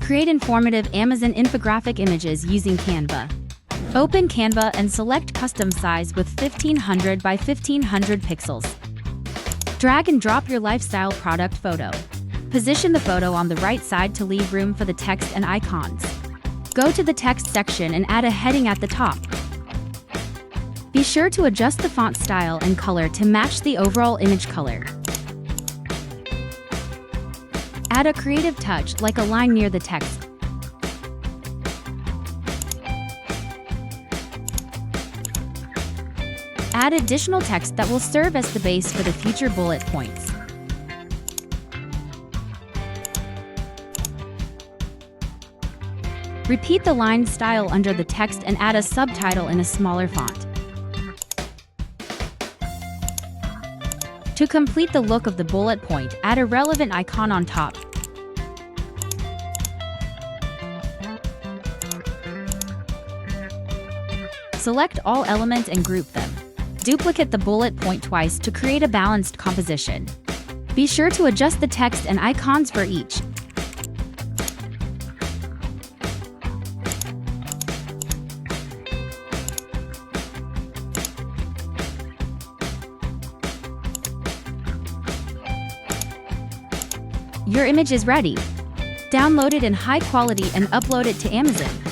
Create informative Amazon infographic images using Canva. Open Canva and select custom size with 1500 by 1500 pixels. Drag and drop your lifestyle product photo. Position the photo on the right side to leave room for the text and icons. Go to the text section and add a heading at the top. Be sure to adjust the font style and color to match the overall image color. Add a creative touch like a line near the text. Add additional text that will serve as the base for the future bullet points. Repeat the line style under the text and add a subtitle in a smaller font. To complete the look of the bullet point, add a relevant icon on top. Select all elements and group them. Duplicate the bullet point twice to create a balanced composition. Be sure to adjust the text and icons for each. Your image is ready. Download it in high quality and upload it to Amazon.